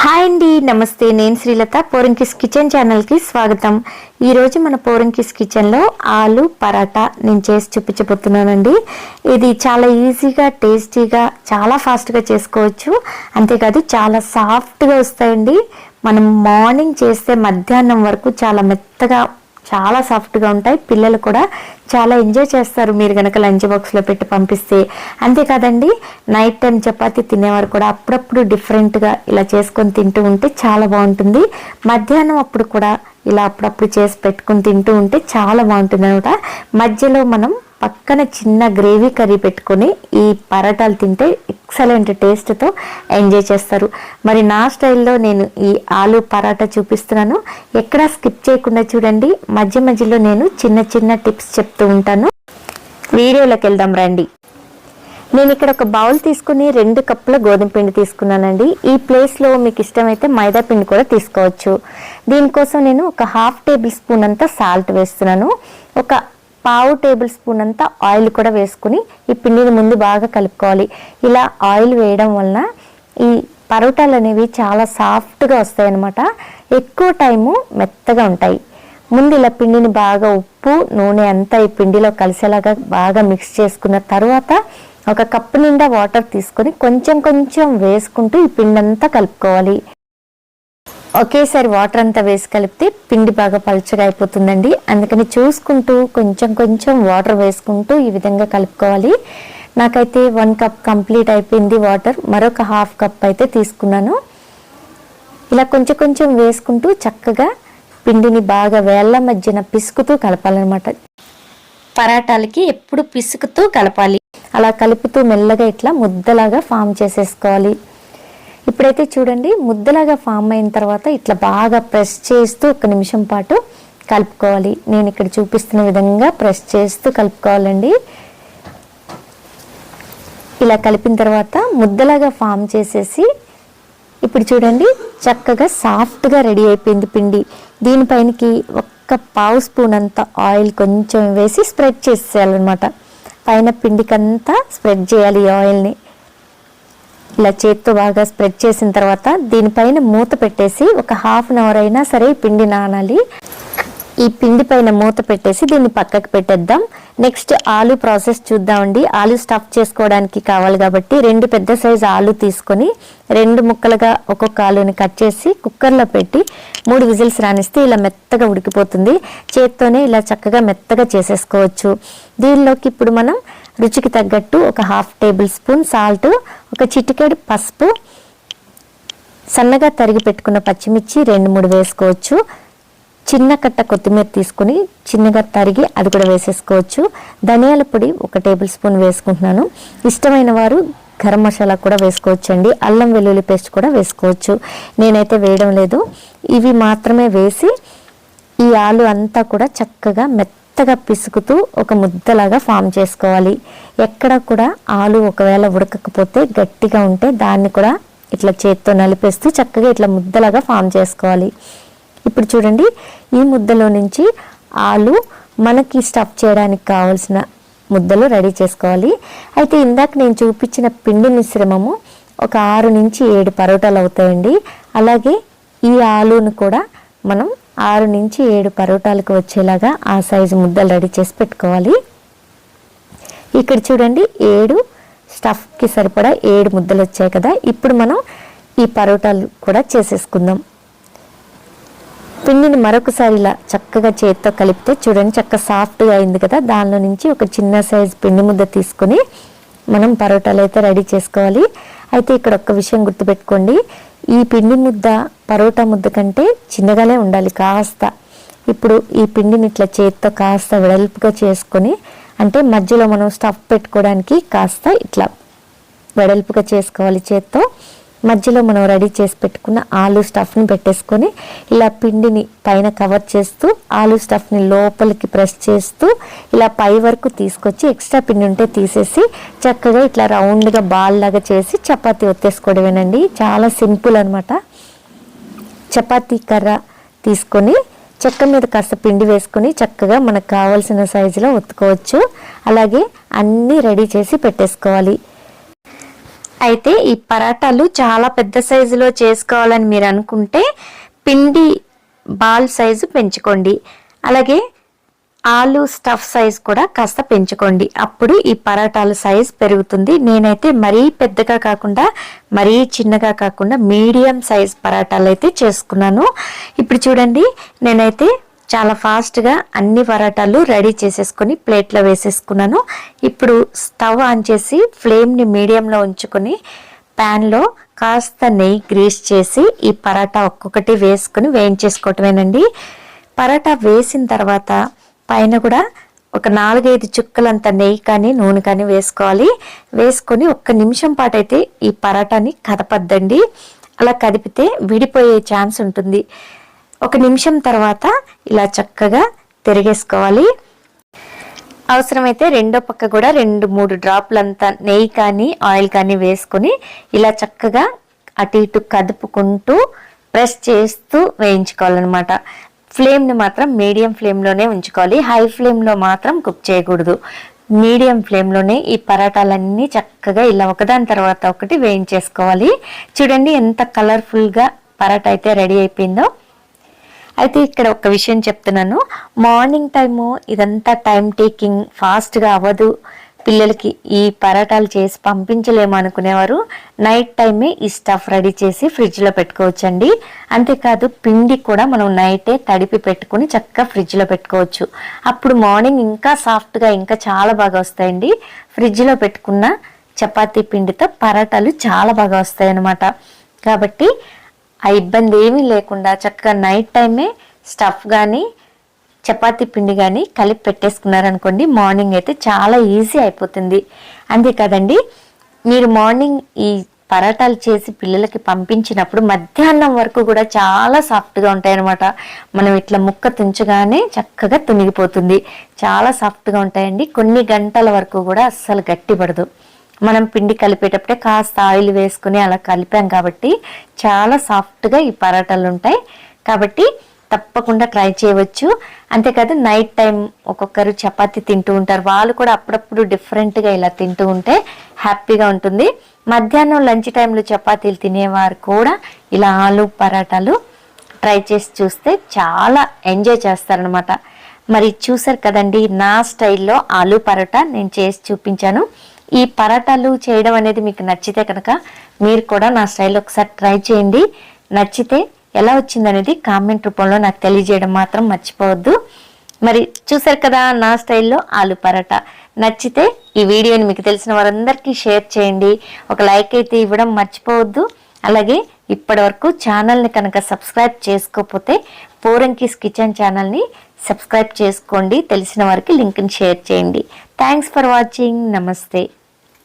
Hi అండి, నమస్తే. నేను శ్రీలత. పోరంకిస్ కిచెన్ ఛానల్కి స్వాగతం. ఈరోజు మన పోరంకిస్ కిచెన్లో ఆలు పరాటా నేను చేసి చూపించబోతున్నానండి. ఇది చాలా ఈజీగా, టేస్టీగా, చాలా ఫాస్ట్గా చేసుకోవచ్చు. అంతేకాదు చాలా సాఫ్ట్గా వస్తాయండి. మనం మార్నింగ్ చేస్తే మధ్యాహ్నం వరకు చాలా మెత్తగా, చాలా సాఫ్ట్గా ఉంటాయి. పిల్లలు కూడా చాలా ఎంజాయ్ చేస్తారు మీరు కనుక లంచ్ బాక్స్లో పెట్టి పంపిస్తే. అంతేకాదండి, నైట్ టైం చపాతీ తినేవారు కూడా అప్పుడప్పుడు డిఫరెంట్గా ఇలా చేసుకొని తింటూ ఉంటే చాలా బాగుంటుంది. మధ్యాహ్నం అప్పుడు కూడా ఇలా అప్పుడప్పుడు చేసి పెట్టుకుని తింటూ ఉంటే చాలా బాగుంటుంది అనమాట. మధ్యలో మనం పక్కన చిన్న గ్రేవీ కర్రీ పెట్టుకొని ఈ పరాటాలు తింటే ఎక్సలెంట్ టేస్ట్తో ఎంజాయ్ చేస్తారు. మరి నా స్టైల్లో నేను ఈ ఆలు పరాటా చూపిస్తున్నాను. ఎక్కడా స్కిప్ చేయకుండా చూడండి. మధ్య మధ్యలో నేను చిన్న చిన్న టిప్స్ చెప్తూ ఉంటాను. వీడియోలోకి వెళ్దాం రండి. నేను ఇక్కడ ఒక బౌల్ తీసుకుని 2 కప్పుల గోధుమ పిండి తీసుకున్నానండి. ఈ ప్లేస్లో మీకు ఇష్టమైతే మైదా పిండి కూడా తీసుకోవచ్చు. దీనికోసం నేను ఒక 1/2 టేబుల్ స్పూన్ అంతా సాల్ట్ వేస్తున్నాను. ఒక 1/2 టేబుల్ స్పూన్ అంతా ఆయిల్ కూడా వేసుకుని ఈ పిండిని ముందు బాగా కలుపుకోవాలి. ఇలా ఆయిల్ వేయడం వలన ఈ పరోటాలు అనేవి చాలా సాఫ్ట్గా వస్తాయి అన్నమాట. ఎక్కువ టైము మెత్తగా ఉంటాయి. ముందు ఇలా పిండిని బాగా ఉప్పు, నూనె అంతా ఈ పిండిలో కలిసేలాగా బాగా మిక్స్ చేసుకున్న తర్వాత ఒక కప్పు నిండా వాటర్ తీసుకొని కొంచెం కొంచెం వేసుకుంటూ ఈ పిండి అంతా కలుపుకోవాలి. ఒకేసారి వాటర్ అంతా వేసి కలిపితే పిండి బాగా పలుచగా అయిపోతుందండి. అందుకని చూసుకుంటూ కొంచెం కొంచెం వాటర్ వేసుకుంటూ ఈ విధంగా కలుపుకోవాలి. నాకైతే 1 కప్ కంప్లీట్ అయిపోయింది వాటర్. మరొక 1/2 కప్ అయితే తీసుకున్నాను. ఇలా కొంచెం కొంచెం వేసుకుంటూ చక్కగా పిండిని బాగా వేళ్ళ మధ్యన పిసుకుతూ కలపాలన్నమాట. పరాటాలకి ఎప్పుడు పిసుకుతూ కలపాలి. అలా కలుపుతూ మెల్లగా ఇట్లా ముద్దలాగా ఫామ్ చేసేసుకోవాలి. ఇప్పుడైతే చూడండి, ముద్దలాగా ఫామ్ అయిన తర్వాత ఇట్లా బాగా ప్రెస్ చేస్తూ 1 నిమిషం పాటు కలుపుకోవాలి. నేను ఇక్కడ చూపిస్తున్న విధంగా ప్రెస్ చేస్తూ కలుపుకోవాలండి. ఇలా కలిపిన తర్వాత ముద్దలాగా ఫామ్ చేసేసి ఇప్పుడు చూడండి చక్కగా సాఫ్ట్గా రెడీ అయిపోయింది పిండి. దీనిపైనకి 1/4 స్పూన్ అంత ఆయిల్ కొంచెం వేసి స్ప్రెడ్ చేసేయాలన్నమాట. పైన పిండికంతా స్ప్రెడ్ చేయాలి ఈ ఆయిల్ని. ఇలా చేత్తో బాగా స్ప్రెడ్ చేసిన తర్వాత దీనిపైన మూత పెట్టేసి ఒక 1/2 అవర్ అయినా సరే ఈ పిండి నానాలి. ఈ పిండి పైన మూత పెట్టేసి దీన్ని పక్కకు పెట్టేద్దాం. నెక్స్ట్ ఆలు ప్రాసెస్ చూద్దామండి. ఆలు స్టఫ్ చేసుకోవడానికి కావాలి కాబట్టి 2 పెద్ద సైజు ఆలు తీసుకొని 2 ముక్కలుగా ఒక్కొక్క ఆలుని కట్ చేసి కుక్కర్లో పెట్టి 3 విజిల్స్ రానిస్తే ఇలా మెత్తగా ఉడికిపోతుంది. చేత్తోనే ఇలా చక్కగా మెత్తగా చేసేసుకోవచ్చు. దీనిలోకి ఇప్పుడు మనం రుచికి తగ్గట్టు ఒక 1/2 టేబుల్ స్పూన్ సాల్ట్, ఒక చిటికెడు పసుపు, సన్నగా తరిగి పెట్టుకున్న పచ్చిమిర్చి 2-3 వేసుకోవచ్చు. చిన్న కట్ట కొత్తిమీర తీసుకుని చిన్నగా తరిగి అది కూడా వేసేసుకోవచ్చు. ధనియాల పొడి 1 టేబుల్ స్పూన్ వేసుకుంటున్నాను. ఇష్టమైన వారు గరం మసాలా కూడా వేసుకోవచ్చు అండి. అల్లం వెల్లుల్లి పేస్ట్ కూడా వేసుకోవచ్చు. నేనైతే వేయడం లేదు. ఇవి మాత్రమే వేసి ఈ ఆలు అంతా కూడా చక్కగా మెత్తగా పిసుకుతూ ఒక ముద్దలాగా ఫామ్ చేసుకోవాలి. ఎక్కడ కూడా ఆలు ఒకవేళ ఉడకకపోతే గట్టిగా ఉంటే దాన్ని కూడా ఇట్లా చేత్తో నలిపేస్తూ చక్కగా ఇట్లా ముద్దలాగా ఫామ్ చేసుకోవాలి. ఇప్పుడు చూడండి, ఈ ముద్దలో నుంచి ఆలు మనకి స్టఫ్ చేయడానికి కావాల్సిన ముద్దలు రెడీ చేసుకోవాలి. అయితే ఇందాక నేను చూపించిన పిండి మిశ్రమము ఒక 6 నుంచి 7 పరోటాలు అవుతాయండి. అలాగే ఈ ఆలును కూడా మనం 6 నుంచి 7 పరోటాలకు వచ్చేలాగా ఆ సైజు ముద్దలు రెడీ చేసి పెట్టుకోవాలి. ఇక్కడ చూడండి 7 స్టఫ్కి సరిపడా 7 ముద్దలు వచ్చాయి కదా. ఇప్పుడు మనం ఈ పరోటాలు కూడా చేసేసుకుందాం. పిండిని మరొకసారి ఇలా చక్కగా చేతితో కలిపితే చూడండి చక్కగా సాఫ్ట్గా అయింది కదా. దానిలో నుంచి ఒక చిన్న సైజు పిండి ముద్ద తీసుకొని మనం పరోటాలు అయితే రెడీ చేసుకోవాలి. అయితే ఇక్కడ ఒక్క విషయం గుర్తుపెట్టుకోండి, ఈ పిండి ముద్ద పరోటా ముద్ద కంటే చిన్నగానే ఉండాలి కాస్త. ఇప్పుడు ఈ పిండిని ఇట్లా చేతితో కాస్త వెడల్పుగా చేసుకొని, అంటే మధ్యలో మనం స్టఫ్ పెట్టుకోవడానికి కాస్త ఇట్లా వెడల్పుగా చేసుకోవాలి. చేత్తో మధ్యలో మనం రెడీ చేసి పెట్టుకున్న ఆలు స్టఫ్ని పెట్టేసుకొని ఇలా పిండిని పైన కవర్ చేస్తూ ఆలు స్టఫ్ని లోపలికి ప్రెస్ చేస్తూ ఇలా పై వరకు తీసుకొచ్చి ఎక్స్ట్రా పిండి ఉంటే తీసేసి చక్కగా ఇట్లా రౌండ్గా బాల్ లాగా చేసి చపాతీ ఒత్తేసుకోవడమేనండి. చాలా సింపుల్ అనమాట. చపాతీ కర్ర తీసుకొని చెక్క మీద కాస్త పిండి వేసుకొని చక్కగా మనకు కావాల్సిన సైజులో ఒత్తుకోవచ్చు. అలాగే అన్నీ రెడీ చేసి పెట్టేసుకోవాలి. అయితే ఈ పరాటాలు చాలా పెద్ద సైజులో చేసుకోవాలని మీరు అనుకుంటే పిండి బాల్ సైజు పెంచుకోండి. అలాగే ఆలు స్టఫ్ సైజ్ కూడా కాస్త పెంచుకోండి. అప్పుడు ఈ పరాటాల సైజ్ పెరుగుతుంది. నేనైతే మరీ పెద్దగా కాకుండా మరీ చిన్నగా కాకుండా మీడియం సైజ్ పరాటాలు అయితే చేసుకున్నాను. ఇప్పుడు చూడండి, నేనైతే చాలా ఫాస్ట్గా అన్ని పరాటాలు రెడీ చేసేసుకొని ప్లేట్లో వేసేసుకున్నాను. ఇప్పుడు స్టవ్ ఆన్ చేసి ఫ్లేమ్ని మీడియంలో ఉంచుకొని ప్యాన్లో కాస్త నెయ్యి గ్రీస్ చేసి ఈ పరాటా ఒక్కొక్కటి వేసుకొని వేయించేసుకోవటమేనండి. పరాటా వేసిన తర్వాత పైన కూడా ఒక 4-5 చుక్కలంత నెయ్యి కానీ నూనె కానీ వేసుకోవాలి. వేసుకొని 1 నిమిషం పాటు అయితే ఈ పరాటాని కదపద్దండి. అలా కదిపితే విడిపోయే ఛాన్స్ ఉంటుంది. 1 నిమిషం తర్వాత ఇలా చక్కగా తిరిగేసుకోవాలి. అవసరమైతే రెండో పక్క కూడా 2-3 డ్రాప్లంతా నెయ్యి కానీ ఆయిల్ కానీ వేసుకొని ఇలా చక్కగా అటు ఇటు కదుపుకుంటూ ప్రెస్ చేస్తూ వేయించుకోవాలన్నమాట. ఫ్లేమ్ని మాత్రం మీడియం ఫ్లేమ్లోనే ఉంచుకోవాలి. హై ఫ్లేమ్లో మాత్రం కుక్ చేయకూడదు. మీడియం ఫ్లేమ్లోనే ఈ పరాటాలన్నీ చక్కగా ఇలా ఒకదాని తర్వాత ఒకటి వేయించేసుకోవాలి. చూడండి ఎంత కలర్ఫుల్గా పరాటా అయితే రెడీ అయిపోయిందో. అయితే ఇక్కడ ఒక విషయం చెప్తున్నాను, మార్నింగ్ టైము ఇదంతా టైం టేకింగ్, ఫాస్ట్గా అవ్వదు, పిల్లలకి ఈ పరాటాలు చేసి పంపించలేము అనుకునేవారు నైట్ టైమే ఈ స్టఫ్ రెడీ చేసి ఫ్రిడ్జ్లో పెట్టుకోవచ్చండి. అంతేకాదు పిండి కూడా మనం నైటే తడిపి పెట్టుకుని చక్కగా ఫ్రిడ్జ్లో పెట్టుకోవచ్చు. అప్పుడు మార్నింగ్ ఇంకా సాఫ్ట్గా ఇంకా చాలా బాగా వస్తాయండి. ఫ్రిడ్జ్లో పెట్టుకున్న చపాతీ పిండితో పరాటాలు చాలా బాగా వస్తాయి అన్నమాట. కాబట్టి ఆ ఇబ్బంది ఏమీ లేకుండా చక్కగా నైట్ టైమే స్టఫ్ కానీ చపాతీ పిండి కానీ కలిపి పెట్టేసుకున్నారనుకోండి, మార్నింగ్ అయితే చాలా ఈజీ అయిపోతుంది. అంతేకాదండి, మీరు మార్నింగ్ ఈ పరాటాలు చేసి పిల్లలకి పంపించినప్పుడు మధ్యాహ్నం వరకు కూడా చాలా సాఫ్ట్గా ఉంటాయి అన్నమాట. మనం ఇట్లా ముక్క తుంచగానే చక్కగా తునిగిపోతుంది. చాలా సాఫ్ట్గా ఉంటాయండి. కొన్ని గంటల వరకు కూడా అస్సలు గట్టిపడదు. మనం పిండి కలిపేటప్పుడే కాస్త ఆయిల్ వేసుకుని అలా కలిపాం కాబట్టి చాలా సాఫ్ట్గా ఈ పరాటాలు ఉంటాయి. కాబట్టి తప్పకుండా ట్రై చేయవచ్చు. అంతేకాదు నైట్ టైం ఒక్కొక్కరు చపాతీ తింటూ ఉంటారు, వాళ్ళు కూడా అప్పుడప్పుడు డిఫరెంట్గా ఇలా తింటూ ఉంటే హ్యాపీగా ఉంటుంది. మధ్యాహ్నం లంచ్ టైంలో చపాతీలు తినేవారు కూడా ఇలా ఆలు పరాటాలు ట్రై చేసి చూస్తే చాలా ఎంజాయ్ చేస్తారనమాట. మరి చూసారు కదండి, నా స్టైల్లో ఆలు పరోటా నేను చేసి చూపించాను. ఈ పరాటాలు చేయడం అనేది మీకు నచ్చితే కనుక మీరు కూడా నా స్టైల్లో ఒకసారి ట్రై చేయండి. నచ్చితే ఎలా వచ్చిందనేది కామెంట్ రూపంలో నాకు తెలియజేయడం మాత్రం మర్చిపోవద్దు. మరి చూసారు కదా నా స్టైల్లో ఆలు పరాటా. నచ్చితే ఈ వీడియోని మీకు తెలిసిన వారందరికీ షేర్ చేయండి. ఒక లైక్ అయితే ఇవ్వడం మర్చిపోవద్దు. అలాగే ఇప్పటివరకు ఛానల్ని కనుక సబ్స్క్రైబ్ చేసుకోకపోతే పోరంకీస్ కిచెన్ ఛానల్ని సబ్స్క్రైబ్ చేసుకోండి. తెలిసిన వారికి లింక్ని షేర్ చేయండి. Thanks for watching. నమస్తే.